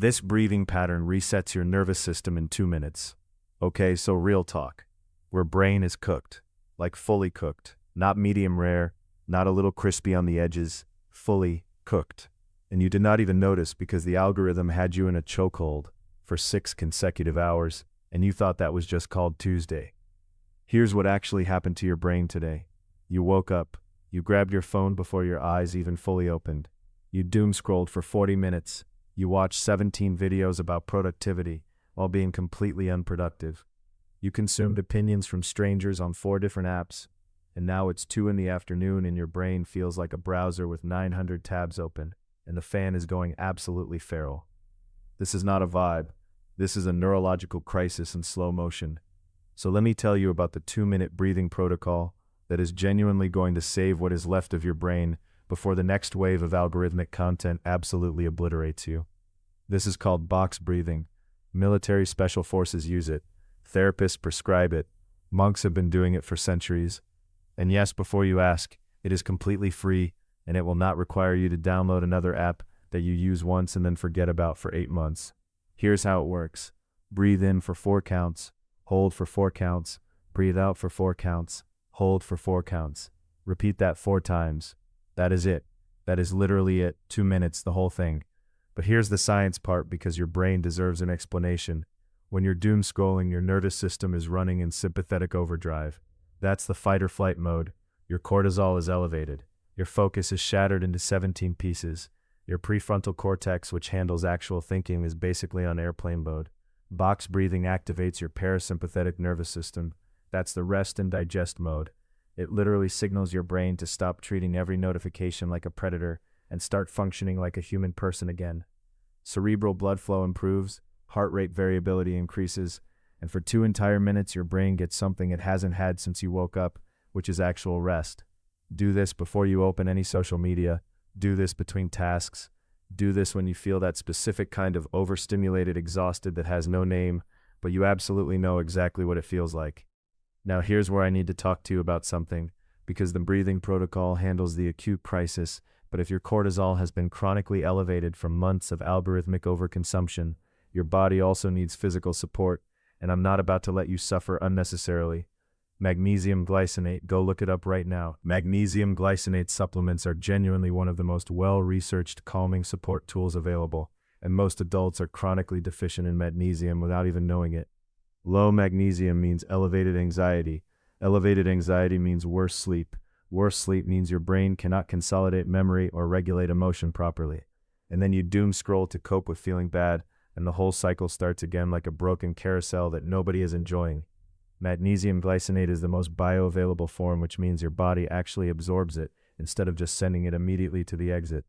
This breathing pattern resets your nervous system in 2 minutes. Okay, so real talk. Where brain is cooked, like fully cooked, not medium rare, not a little crispy on the edges, fully cooked. And you did not even notice because the algorithm had you in a chokehold for 6 consecutive hours, and you thought that was just called Tuesday. Here's what actually happened to your brain today. You woke up, you grabbed your phone before your eyes even fully opened. You doom scrolled for 40 minutes. You watched 17 videos about productivity while being completely unproductive. You consumed opinions from strangers on 4 different apps, and now it's 2 in the afternoon and your brain feels like a browser with 900 tabs open, and the fan is going absolutely feral. This is not a vibe. This is a neurological crisis in slow motion. So let me tell you about the 2-minute breathing protocol that is genuinely going to save what is left of your brain before the next wave of algorithmic content absolutely obliterates you. This is called box breathing. Military special forces use it. Therapists prescribe it. Monks have been doing it for centuries. And yes, before you ask, it is completely free, and it will not require you to download another app that you use once and then forget about for 8 months. Here's how it works. Breathe in for 4 counts, hold for 4 counts, breathe out for 4 counts, hold for 4 counts. Repeat that 4 times. That is it. That is literally it. 2 minutes, the whole thing. But here's the science part, because your brain deserves an explanation. When you're doom scrolling, your nervous system is running in sympathetic overdrive. That's the fight or flight mode. Your cortisol is elevated. Your focus is shattered into 17 pieces. Your prefrontal cortex, which handles actual thinking, is basically on airplane mode. Box breathing activates your parasympathetic nervous system. That's the rest and digest mode. It literally signals your brain to stop treating every notification like a predator and start functioning like a human person again. Cerebral blood flow improves, heart rate variability increases, and for 2 entire minutes your brain gets something it hasn't had since you woke up, which is actual rest. Do this before you open any social media. Do this between tasks. Do this when you feel that specific kind of overstimulated, exhausted that has no name, but you absolutely know exactly what it feels like. Now here's where I need to talk to you about something, because the breathing protocol handles the acute crisis, but if your cortisol has been chronically elevated from months of algorithmic overconsumption, your body also needs physical support, and I'm not about to let you suffer unnecessarily. Magnesium glycinate, go look it up right now. Magnesium glycinate supplements are genuinely one of the most well-researched calming support tools available, and most adults are chronically deficient in magnesium without even knowing it. Low magnesium means elevated anxiety. Elevated anxiety means worse sleep. Worse sleep means your brain cannot consolidate memory or regulate emotion properly. And then you doom scroll to cope with feeling bad, and the whole cycle starts again like a broken carousel that nobody is enjoying. Magnesium glycinate is the most bioavailable form, which means your body actually absorbs it instead of just sending it immediately to the exit.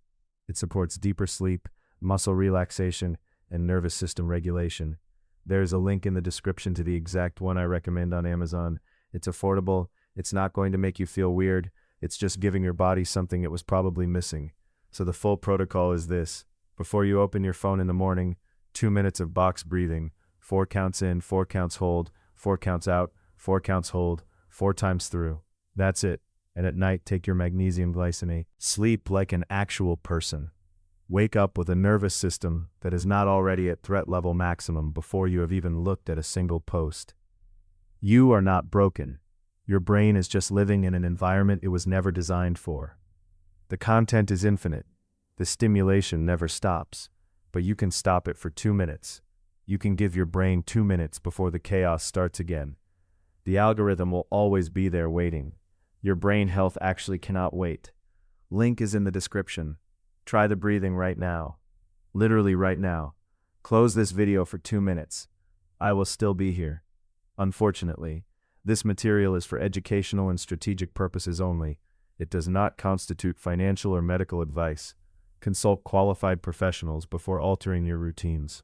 It supports deeper sleep, muscle relaxation, and nervous system regulation. There's a link in the description to the exact one I recommend on Amazon. It's affordable. It's not going to make you feel weird. It's just giving your body something it was probably missing. So the full protocol is this. Before you open your phone in the morning, 2 minutes of box breathing, 4 counts in, 4 counts hold, 4 counts out, 4 counts hold, 4 times through. That's it. And at night, take your magnesium glycinate. Sleep like an actual person. Wake up with a nervous system that is not already at threat level maximum before you have even looked at a single post. You are not broken. Your brain is just living in an environment it was never designed for. The content is infinite. The stimulation never stops, but you can stop it for 2 minutes. You can give your brain 2 minutes before the chaos starts again. The algorithm will always be there waiting. Your brain health actually cannot wait. Link is in the description. Try the breathing right now. Literally right now. Close this video for 2 minutes. I will still be here. Unfortunately, this material is for educational and strategic purposes only. It does not constitute financial or medical advice. Consult qualified professionals before altering your routines.